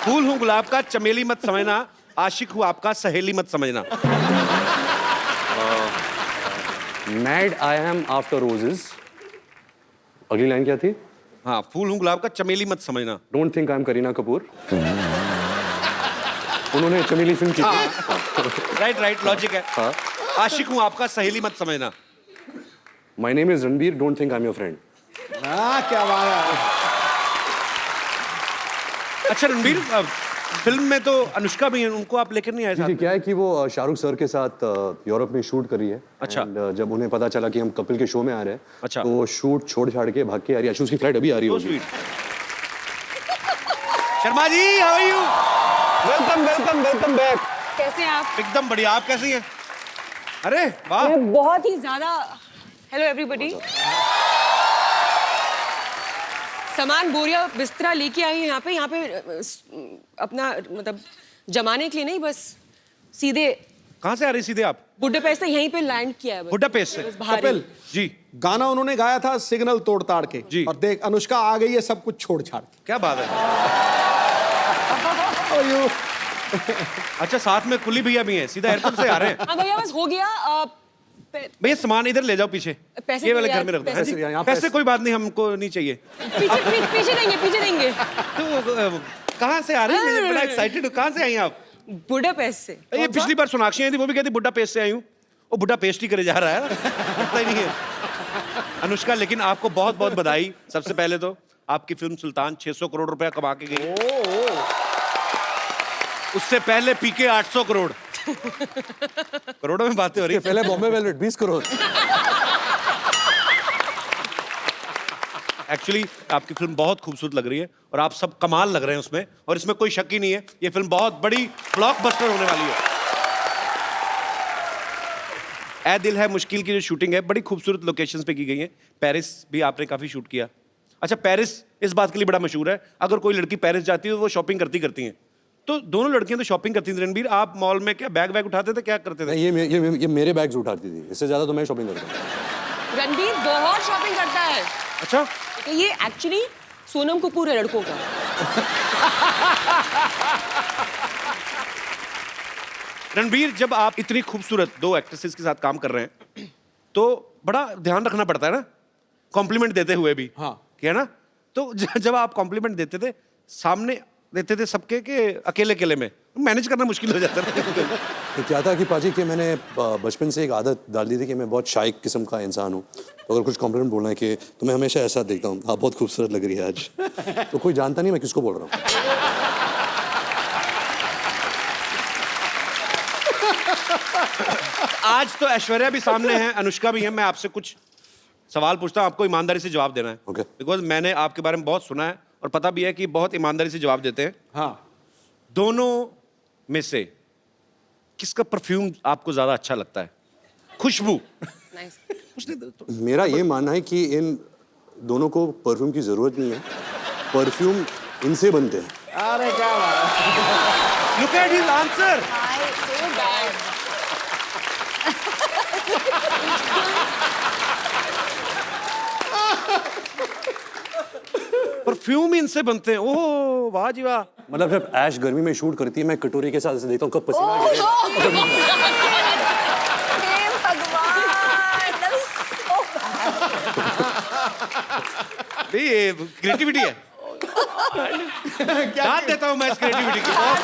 फूल हूँ गुलाब का, चमेली मत समझना, आशिक हूँ आपका, सहेली मत समझना। Mad I am after roses, अगली लाइन क्या थी? हाँ, फूल हूँ गुलाब का, चमेली मत समझना। Don't think I am Kareena Kapoor. उन्होंने चमेली फिल्म की थी। राइट लॉजिक है। हाँ। आशिक हूँ आपका, सहेली मत समझना। My name is Ranbir, don't think I am your friend. हाँ क्या बात है। अच्छा रणबीर, फिल्म में तो अनुष्का भी है, उनको आप लेकर नहीं आए साथ जी, में? क्या है कि वो शाहरुख सर के साथ यूरोप में शूट कर रही है। अच्छा। And, जब उन्हें पता चला कि हम कपिल के शो में आ रहे हैं, अच्छा। तो वो शूट छोड़ छाड़ के भाग के आ रही है। उसकी फ्लाइट अभी आ रही So होगी। sweet. Sharma ji, how are you? Welcome back. कैसे हैं आप? एकदम बढ़िया, आप कैसी हैं? अरे वाह, मैं बहुत ही ज्यादा हेलो एवरीबॉडी। सामान बोरिया बिस्तरा लेके आई हूँ यहाँ पे अपना मतलब जमाने के लिए नहीं, बस सीधे कहाँ से आ रही सीधे आप? बुडापेस्ट से यहीं पे लैंड किया है बस। बुडापेस्ट से? बस बाहर ही। कपिल जी, गाना उन्होंने गाया था सिग्नल तोड़ ताड़ के, जी। और देख अनुष्का आ गई है सब कुछ छोड़ छाड़ के। क्या बात है। How are you? अच्छा, साथ में कुली भैया भी हैं, सीधा एयरपोर्ट से आ रहे हैं। हाँ भैया बस हो गया। भैया सामान इधर ले जाओ पीछे, पैसे ये वाले भैया, घर में रख दो। पैसे- यहाँ पैसे कोई बात नहीं, हमको नहीं चाहिए। पीछे देंगे। तो कहाँ से आ रही है? बड़ा एक्साइटेड, कहाँ से आई हैं आप? बुडापेस्ट से। ये पिछली बार सोनाक्षी आई थी, वो भी कहती बुड्ढा पेस्ट से आई हूँ। वो बुड्ढा पेस्ट ही करे जा रहा है, पता ही नहीं है। अनुष्का, लेकिन आपको बहुत बहुत बधाई। सबसे पहले तो आपकी फिल्म सुल्तान 600 करोड़ रुपया कमा के गई। उससे पहले पीके 800 करोड़। करोड़ों में बातें हो रही। पहले बॉम्बे वेलवेट 20 करोड़। एक्चुअली आपकी फिल्म बहुत खूबसूरत लग रही है और आप सब कमाल लग रहे हैं उसमें, और इसमें कोई शक ही नहीं है, ये फिल्म बहुत बड़ी ब्लॉकबस्टर होने वाली है। ए दिल है मुश्किल की जो शूटिंग है बड़ी खूबसूरत लोकेशंस पे की गई है। पेरिस भी आपने काफी शूट किया। अच्छा, पेरिस इस बात के लिए बड़ा मशहूर है, अगर कोई लड़की पेरिस जाती है तो वो शॉपिंग करती हैं। तो दोनों लड़कियां तो शॉपिंग करती थी। रणबीर, आप मॉल में क्या बैग उठाते थे, क्या करते थे? ये मेरे बैग्स उठाती थी, इससे ज्यादा तो मैं शॉपिंग करता हूँ। रणबीर बहुत शॉपिंग करता है। अच्छा, तो ये एक्चुअली सोनम कपूर है लड़कों का। रणबीर, जब आप इतनी खूबसूरत दो एक्ट्रेसेस के साथ काम कर रहे हैं तो बड़ा ध्यान रखना पड़ता है ना, कॉम्प्लीमेंट देते हुए भी। हाँ। क्या ना, तो जब आप कॉम्प्लीमेंट देते थे, सामने देते थे सबके के अकेले में, मैनेज करना मुश्किल हो जाता था। तो क्या था कि पाजी कि मैंने बचपन से एक आदत डाल दी थी कि मैं बहुत शाइक किस्म का इंसान हूँ। तो अगर कुछ कॉम्प्लीमेंट बोलना है कि तो मैं हमेशा ऐसा देखता हूँ, आप बहुत खूबसूरत लग रही है आज। तो कोई जानता नहीं मैं किसको बोल रहा हूँ। आज तो ऐश्वर्या भी सामने है, अनुष्का भी है। मैं आपसे कुछ सवाल पूछता हूँ, आपको ईमानदारी से जवाब देना है। Okay. बिकॉज मैंने आपके बारे में बहुत सुना है और पता भी है कि बहुत ईमानदारी से जवाब देते हैं। हाँ, दोनों में से किसका परफ्यूम आपको ज्यादा अच्छा लगता है? खुशबू। नाइस। मेरा ये मानना है कि इन दोनों को परफ्यूम की जरूरत नहीं है, परफ्यूम इनसे बनते हैं। अरे क्या बात है। Look at his answer. Perfume इनसे बनते हैं। ओह वाह जी वाह। मतलब जब ऐश गर्मी में शूट करती है, मैं कटोरी के साथ ऐसे देखता हूँ कब पसीना गिरेगा। हे भगवान, that is so bad. ये क्रिएटिविटी है। दाद देता हूँ मैं इस क्रिएटिविटी की। बहुत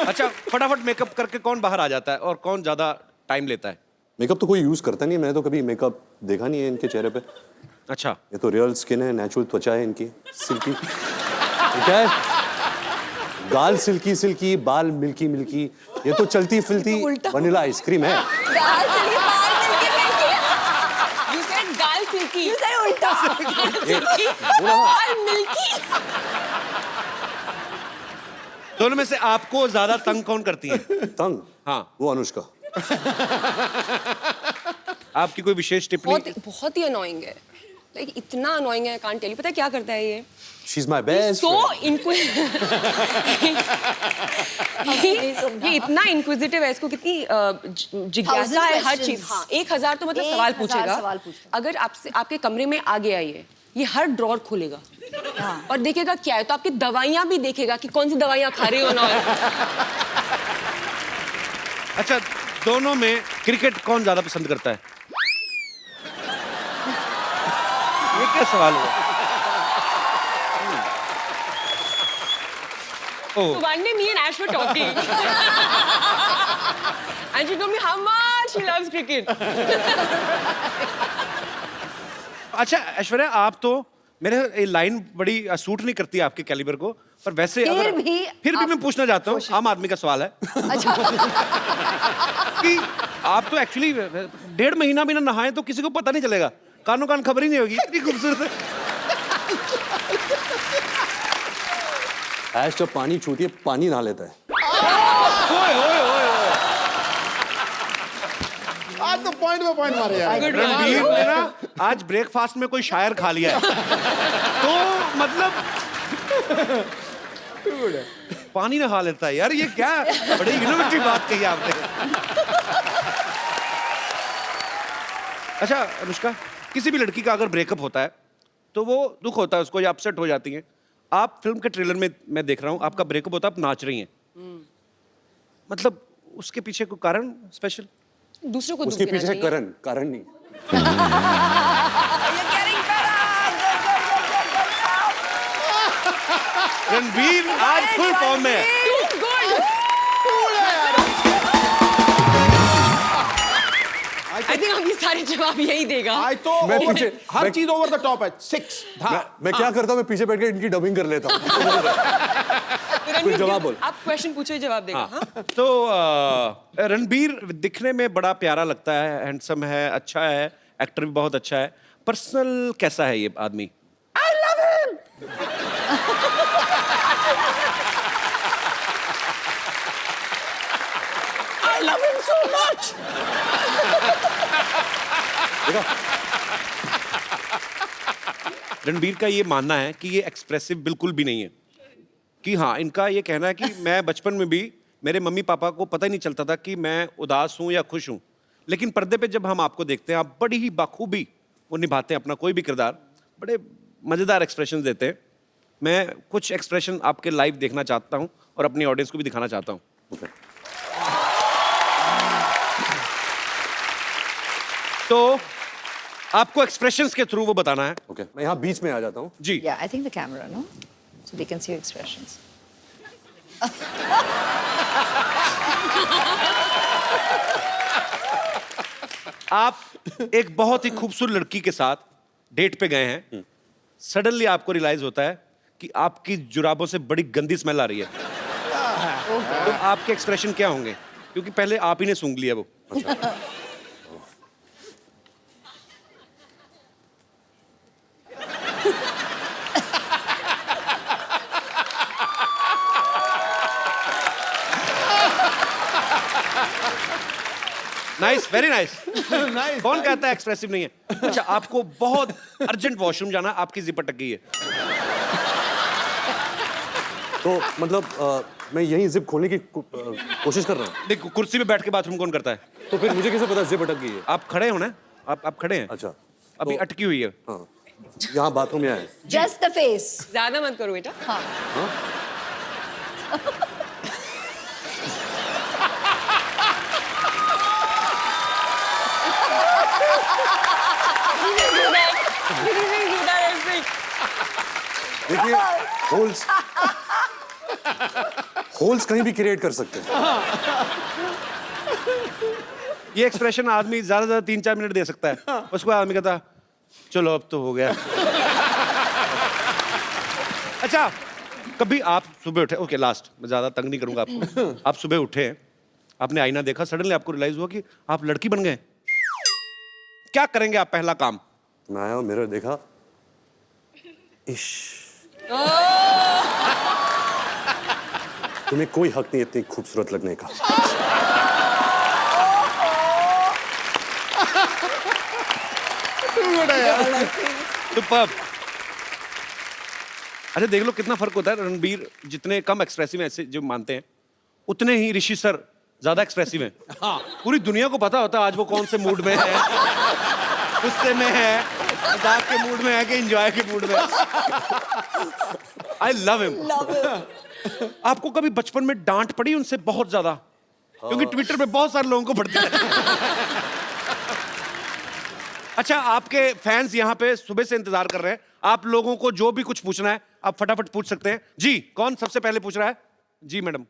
अच्छा, फटाफट मेकअप करके कौन बाहर आ जाता है और कौन ज्यादा टाइम लेता है? मेकअप तो कोई यूज करता नहीं है, मैंने तो कभी मेकअप देखा नहीं है इनके चेहरे पे। अच्छा, ये तो रियल स्किन है, नेचुरल त्वचा है इनकी, सिल्की। ये क्या है? गाल सिल्की सिल्की, बाल मिल्की मिल्की, ये तो चलती फिरती वनीला आइसक्रीम है। गाल से ये बाल मिलके You said गाल सिल्की। You said उल्टा. गाल मिल्की। दोनों में से आपको ज्यादा तंग कौन करती है? तंग? हाँ। वो अनुष्का। आपकी कोई विशेष टिप्पणी? बहुत ही अनोइंग है, लाइक इतना अनोइंग है, कांट टेल यू। पता है क्या करता है ये? She's my best So friend. ये इतना इंक्विजिटिव है, इसको कितनी जिज्ञासा है हर चीज। हाँ, 1000 तो मतलब सवाल 1000 पूछेगा। सवाल पूछता। अगर आपसे आपके कमरे में आ गया ये हर ड्रॉर खोलेगा और देखेगा क्या है, तो आपकी दवाइयां भी देखेगा कि कौन सी दवाइयां खा रही हो ना। अच्छा, दोनों में क्रिकेट कौन ज्यादा पसंद करता है? ये क्या सवाल हुआ? Oh. So one day me and Ash were talking and she told me how much she loves cricket. अच्छा ऐश्वर्या, आप तो मेरे ये लाइन बड़ी सूट नहीं करती आपके कैलिबर को, पर वैसे फिर भी मैं पूछना चाहता हूँ, आम आदमी का सवाल है। अच्छा. कि आप तो एक्चुअली 1.5 महीना भी ना नहाए तो किसी को पता नहीं चलेगा, कानों कान खबर ही नहीं होगी, इतनी खूबसूरत है। ऐश जब पानी छूती है, पानी नहा लेता है। ओए ओए ओए ओए। आज तो पॉइंट पे पॉइंट मारे यार। रणबीर ने ना आज ब्रेकफास्ट में कोई शायर खा लिया है, तो मतलब पानी नहा लेता है यार, ये क्या बड़ी इनोवेटिव बात कही आपने। अच्छा अनुष्का, किसी भी लड़की का अगर ब्रेकअप होता है तो वो दुख होता है उसको, या अपसेट हो जाती है। आप फिल्म के ट्रेलर में मैं देख रहा हूँ आपका ब्रेकअप होता है, आप नाच रही हैं, मतलब उसके पीछे कोई कारण स्पेशल? दूसरों को उसके पीछे कारण नहीं। रणबीर आज फुल फॉर्म में है। I think अभी सारे जवाब यही देगा। आज तो मैं पीछे- हर मैं- चीज ओवर द टॉप है। 6 मैं क्या करता हूँ, मैं पीछे बैठ के इनकी डबिंग कर लेता हूँ। रणबीर, जवाब बोल। आप क्वेश्चन पूछो, जवाब देगा। हाँ? तो रणबीर दिखने में बड़ा प्यारा लगता है, हैंडसम है, अच्छा है, एक्टर भी बहुत अच्छा है। पर्सनल कैसा है ये आदमी? I love him so much. Ranbir का ये मानना है कि ये एक्सप्रेसिव बिल्कुल भी नहीं है, कि हाँ, इनका ये कहना है कि मैं बचपन में भी मेरे मम्मी पापा को पता ही नहीं चलता था कि मैं उदास हूँ या खुश हूँ, लेकिन पर्दे पे जब हम आपको देखते हैं आप बड़ी ही बाखूबी वो निभाते हैं अपना कोई भी किरदार, बड़े मज़ेदार एक्सप्रेशन देते हैं। मैं कुछ एक्सप्रेशन आपके लाइव देखना चाहता हूँ और अपनी ऑडियंस को भी दिखाना चाहता हूँ। तो आपको एक्सप्रेशंस के थ्रू वो बताना है। ओके, मैं यहाँ बीच में आ जाता हूँ। जी। Yeah, I think the camera, no? So they can see your expressions. आप एक बहुत ही खूबसूरत लड़की के साथ डेट पे गए हैं, सडनली आपको रियलाइज होता है कि आपकी जुराबों से बड़ी गंदी स्मेल आ रही है, तो आपके एक्सप्रेशन क्या होंगे? क्योंकि पहले आप ही ने सूंघ लिया वो। Nice, very nice. Nice, कौन कहता है एक्सप्रेसिव नहीं है? अच्छा, आपको बहुत अर्जेंट वॉशरूम जाना, आपकी जिप अटक गई है। तो मतलब मैं यहीं जिप खोलने की कोशिश कर रहा हूँ। देखो, कुर्सी पे बैठ के बाथरूम कौन करता है? तो फिर मुझे कैसे पता जिप अटक गई है? आप खड़े हो ना? आप खड़े हैं? अच्छा, अभी अटकी हुई है। हाँ, यहाँ बाथरूम यहाँ है। Just the face. ज्यादा मत करो बेटा। हाँ. देखिए, होल्स कहीं भी क्रिएट कर सकते हैं। ये एक्सप्रेशन आदमी ज्यादा से ज्यादा 3-4 मिनट दे सकता है। उसको आदमी कहता चलो अब तो हो गया। अच्छा, कभी आप सुबह उठे, ओके लास्ट, मैं ज्यादा तंग नहीं करूंगा आपको। आप सुबह उठे, आपने आईना देखा, सडनली आपको रियलाइज हुआ कि आप लड़की बन गए। क्या करेंगे आप पहला काम? मैं आया, मिरर देखा, इश, तुम्हें कोई हक नहीं इतनी खूबसूरत लगने का। सुपर्ब। अच्छा, देख लो कितना फर्क होता है। रणबीर जितने कम एक्सप्रेसिव ऐसे जो मानते हैं, उतने ही ऋषि सर ज्यादा एक्सप्रेसिव हैं। पूरी दुनिया को पता होता है आज वो कौन से मूड में है, गुस्से में है, मजाक के मूड में है कि एंजॉय के मूड में है। I love him. आपको कभी बचपन में डांट पड़ी उनसे बहुत ज्यादा? क्योंकि ट्विटर पे बहुत सारे लोगों को पड़ती है। अच्छा, आपके फैंस यहाँ पे सुबह से इंतजार कर रहे हैं। आप लोगों को जो भी कुछ पूछना है आप फटाफट पूछ सकते हैं। जी, कौन सबसे पहले पूछ रहा है? जी मैडम।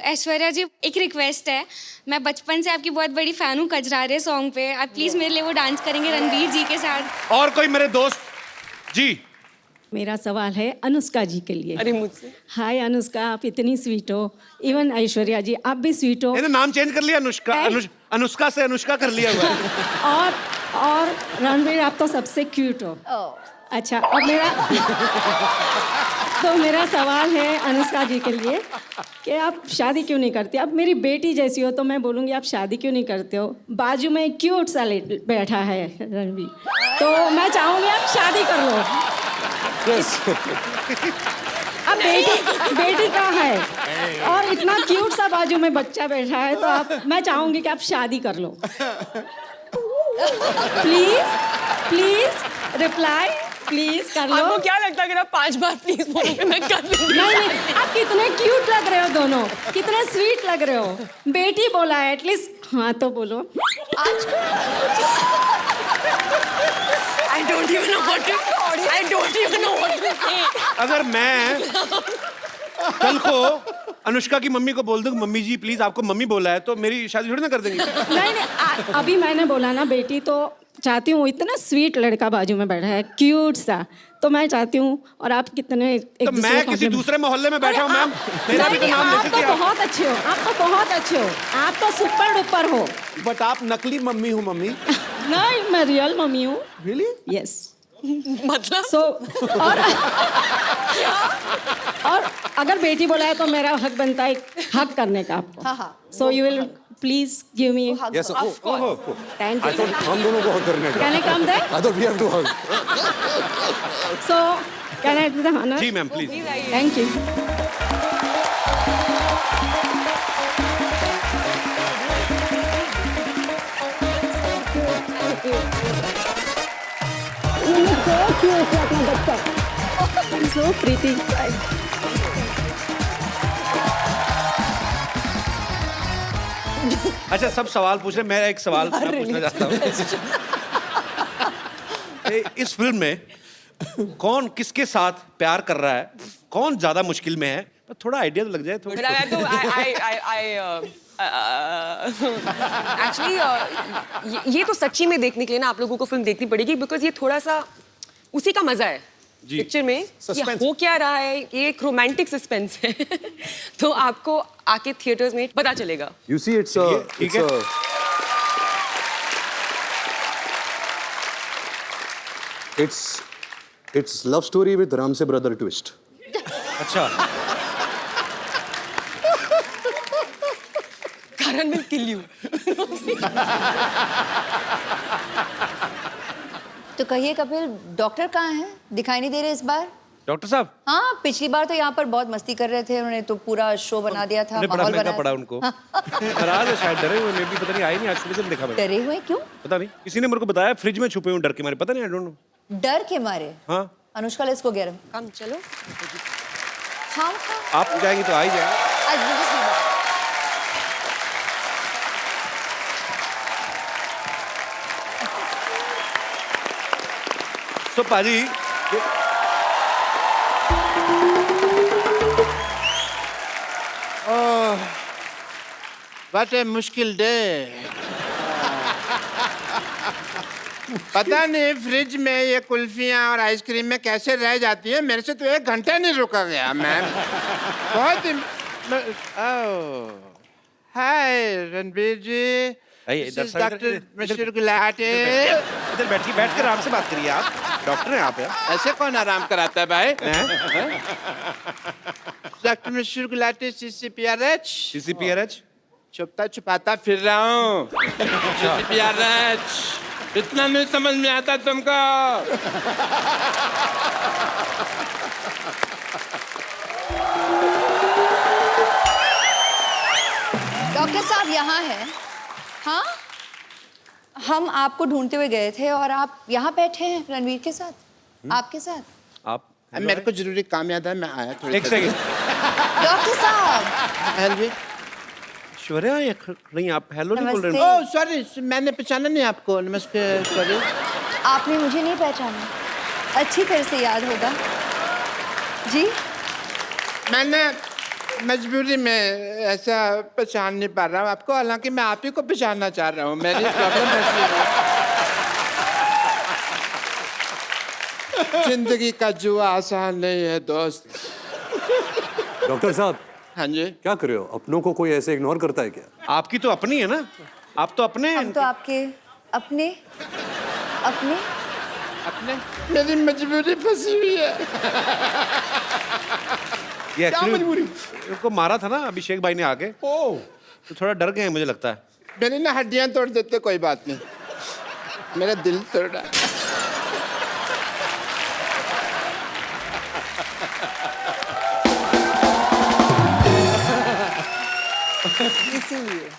ऐश्वर्या जी, एक रिक्वेस्ट है। मैं बचपन से आपकी बहुत बड़ी फैन हूँ कजरारे सॉन्ग पे। आप प्लीज मेरे लिए वो डांस करेंगे रणबीर जी के साथ। और कोई मेरे दोस्त? जी। मेरा सवाल है अनुष्का जी के लिए। अरे मुझसे? हाय अनुष्का, आप इतनी स्वीट हो। इवन ऐश्वर्या जी, आप भी स्वीट हो। मैंने नाम चेंज कर लिया, अनुष्का। अनुष्का से अनुष्का कर लिया हुआ है। और रणबीर, आप तो सबसे क्यूट हो। अच्छा, अब मेरा सवाल है अनुष्का जी के लिए कि आप शादी क्यों नहीं करती? अब मेरी बेटी जैसी हो तो मैं बोलूँगी आप शादी क्यों नहीं करते हो? बाजू में क्यूट सा बैठा है रणबीर, तो मैं चाहूँगी आप शादी कर लो। अब बेटी कहाँ है और इतना क्यूट सा बाजू में बच्चा बैठा है, तो मैं चाहूँगी कि आप शादी कर लो। प्लीज रिप्लाई, प्लीज कर लो। आपको क्या लगता है अगर आप 5 बार प्लीज बोलोगे मैं कर लूंगी? नहीं, आप कितने क्यूट लग रहे हो दोनों, कितने स्वीट लग रहे हो। बेटी बोला है, एटलीस्ट हाँ तो बोलो। I don't even know what to say. अगर मैं कल को अनुष्का की मम्मी को बोल दूं मम्मी जी प्लीज आपको मम्मी बोला है, तो मेरी शादी थोड़ी ना कर देंगी। नहीं, अभी मैंने बोला ना बेटी, तो चाहती हूँ इतना स्वीट लड़का बाजू में बैठा है क्यूट सा, तो मैं चाहती हूँ। और आप कितने तो मैं किसी दूसरे मोहल्ले में बैठा हूँ मैम, मेरा भी तो नाम आप ले तो सकती हैं। बहुत अच्छे हो, आप तो बहुत अच्छे हो, आप तो सुपर डुपर हो। बट आप नकली मम्मी हो मम्मी। नहीं, मैं रियल मम्मी हूँ। Really? यस। मतलब सो और अगर बेटी बोला है तो मेरा हक बनता है हक करने का आपको। So you will please give me. Yes, thank I you. thought हम दोनों को हक करने का। Can I come there? I thought we have to hug. So can I do the honour? जी ma'am please. Thank you. So pretty. अच्छा, सब सवाल पूछ रहे, मैं एक सवाल मैं पूछना चाहता हूँ। इस फिल्म में कौन किसके साथ प्यार कर रहा है, कौन ज्यादा मुश्किल में है? थोड़ा आइडिया तो लग जाए। But actually ये तो सच्ची में देखने के लिए ना आप लोगों को फिल्म देखनी पड़ेगी, बिकॉज ये थोड़ा सा उसी का मजा है पिक्चर में कि हो क्या रहा है। ये एक रोमांटिक सस्पेंस है। तो आपको आके थिएटर्स में पता चलेगा। You see, it's love story with Ramse brother twist. अच्छा, Karan will kill you. तो कहिए कपिल, डॉक्टर कहाँ हैं? दिखाई नहीं दे रहे इस बार? डॉक्टर साहब हाँ, पिछली बार तो यहाँ पर बहुत मस्ती कर रहे थे, उन्होंने तो पूरा शो बना दिया था, बड़ा माहौल महंगा बना पड़ा उनको। नाराज है शायद, डरे हुए, मैं भी पता नहीं, आई नहीं आज सुबह से देखा मैंने। डरे हुए क्यों? पता नहीं, किसी ने मेरे को बताया फ्रिज में छुपे हुए डर के मारे, पता नहीं, आई डोंट नो। डर के मारे? हाँ Anushka let's go get him. Come, चलो. हाँ आप जाएंगी तो आ ही जाएंगे। आज मुझे सुनो। तो पाजी What a मुश्किल डे. पता नहीं फ्रिज में ये कुल्फियाँ और आइसक्रीम में कैसे रह जाती है. मेरे से तो 1 घंटा नहीं रुका गया मैम. बहुत ही. Hi Ranbir ji. Doctor mister Gulati. इधर बैठिए, बैठ कर आराम से बात करिए, आप डॉक्टर हैं आप यार. ऐसे कौन आराम कराता है भाई? Doctor mister Gulati CCPRH. CCPRH छुपता छुपाता फिर रहा हूँ. CCPRH. इतना नहीं समझ में आता तुमको. डॉक्टर साहब यहाँ हैं? हाँ, हम आपको ढूंढते हुए गए थे और आप यहाँ बैठे हैं रणवीर के साथ, आपके साथ. आप मेरे को जरूरी काम याद है, मैं आया थोड़ी. एक सेकंड. डॉक्टर साहब. हेलो. ऐश्वर्या ये नहीं, आप हेलो नहीं बोल रहे नमस्ते. हो. ओह सॉरी, मैंने पहचाना नहीं आपको. नमस्ते. सॉरी. आपने मुझे नहीं पहचाना? अच्छी तरह से याद होगा जी. मैंने मजबूरी में ऐसा पहचान नहीं पा रहा हूँ आपको, हालांकि मैं आप ही को पहचानना चाह रहा हूँ. मेरी प्रॉब्लम ऐसी है. जिंदगी का जुआ आसान नहीं है दोस्त. डॉक्टर साहब हाँ जी. क्या कर रहे हो? अपनों को कोई ऐसे इग्नोर करता है क्या? आपकी तो अपनी है ना, आप तो अपने हैं. हम तो आपके अपने अपने अपने. मेरी मजबूरी फंसी हुई है. ये एक्चुअली उनको मारा था ना अभिषेक भाई ने आके, तो थोड़ा डर गए हैं मुझे लगता है. मेरी ना हड्डियां तोड़ देते, कोई बात नहीं. मेरा दिल तोड़ा. इसीलिए.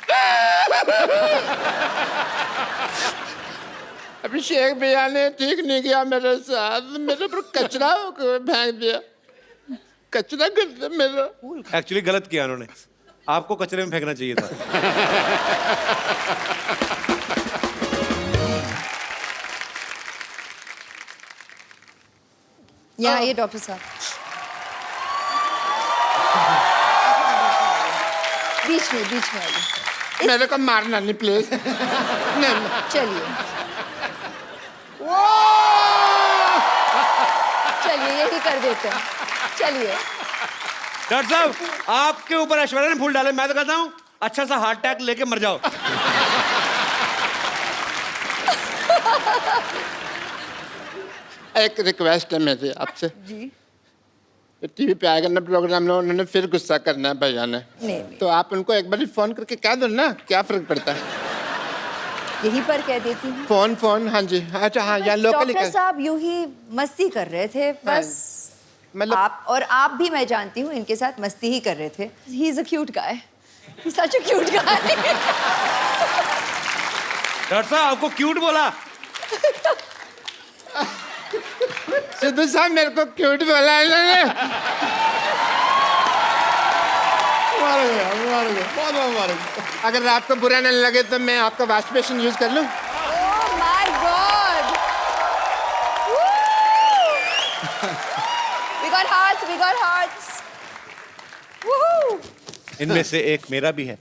अभिषेक भैया ने ठीक नहीं किया मेरे साथ. मेरे पर कचरा फेंक दिया. कचरा कर दिया मेरा. एक्चुअली गलत किया उन्होंने, आपको कचरे में फेंकना चाहिए था. यहाँ आइए डॉक्टर साहब. बीच में आइए. मेरे को मारना नहीं प्लीज. नहीं. चलिए चलिए यही कर देते हैं. चलिए. डॉक्टर साहब आपके ऊपर ऐश्वर्या ने फूल डाले, मैं तो कहता हूँ अच्छा सा हार्ट अटैक लेके मर जाओ. एक रिक्वेस्ट है मेरी आपसे. जी. टीवी पे आएगा ना प्रोग्राम में, उन्होंने फिर गुस्सा करना है भैया ने. नहीं. तो आप उनको एक बार फोन करके कह दो ना, क्या फर्क पड़ता है. यहीं पर कह देती हूँ. फोन. हाँ जी. अच्छा हाँ, यहाँ लोकल. डॉक्टर साहब यूं ही मस्ती कर रहे थे बस. मतलब आप और आप भी, मैं जानती हूँ, इनके साथ मस्ती ही कर रहे थे. He is a cute guy. He such a cute guy. Doctor साहब आपको क्यूट बोला. सिद्धू साहब मेरे को क्यूट बोला है इन्होंने. अगर आपको बुरा नहीं लगे तो मैं आपका वॉश बेसिन यूज कर लूं. Oh my God. We got hearts. Woohoo. इनमें से एक मेरा भी है.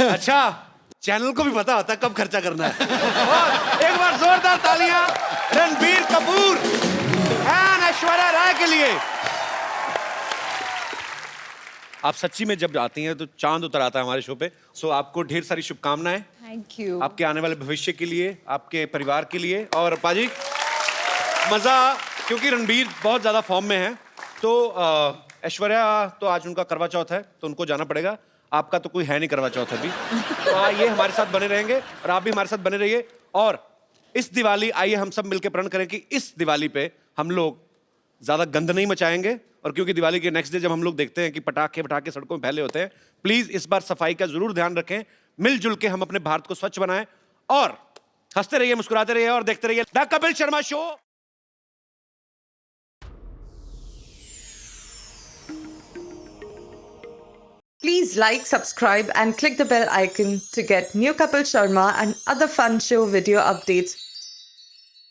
अच्छा, चैनल को भी पता होता है कब खर्चा करना है. और एक बार जोरदार तालियां रणबीर कपूर एंड ऐश्वर्या राय के लिए. आप सच्ची में जब आती हैं तो चांद उतर आता है हमारे शो पे. सो आपको ढेर सारी शुभकामनाएं थैंक यू. आपके आने वाले भविष्य के लिए, आपके परिवार के लिए. और पाजी मजा, क्योंकि रणबीर बहुत ज्यादा फॉर्म में है, तो ऐश्वर्या तो आज उनका करवा चौथ है तो उनको जाना पड़ेगा, आपका तो कोई है नहीं करवा चौथ अभी, तो आइए हमारे साथ बने रहेंगे और आप भी हमारे साथ बने रहिए। और इस दिवाली आइए हम सब मिलकर प्रण करें कि इस दिवाली पे हम लोग ज्यादा गंद नहीं मचाएंगे, और क्योंकि दिवाली के नेक्स्ट डे जब हम लोग देखते हैं कि पटाखे सड़कों में फैले होते हैं, प्लीज इस बार सफाई का जरूर ध्यान रखें, मिलजुल के हम अपने भारत को स्वच्छ बनाएं और हंसते रहिए, मुस्कुराते रहिए और देखते रहिए the Kapil Sharma show. Please like, subscribe and click the bell icon to get new Kapil Sharma and other fun show video updates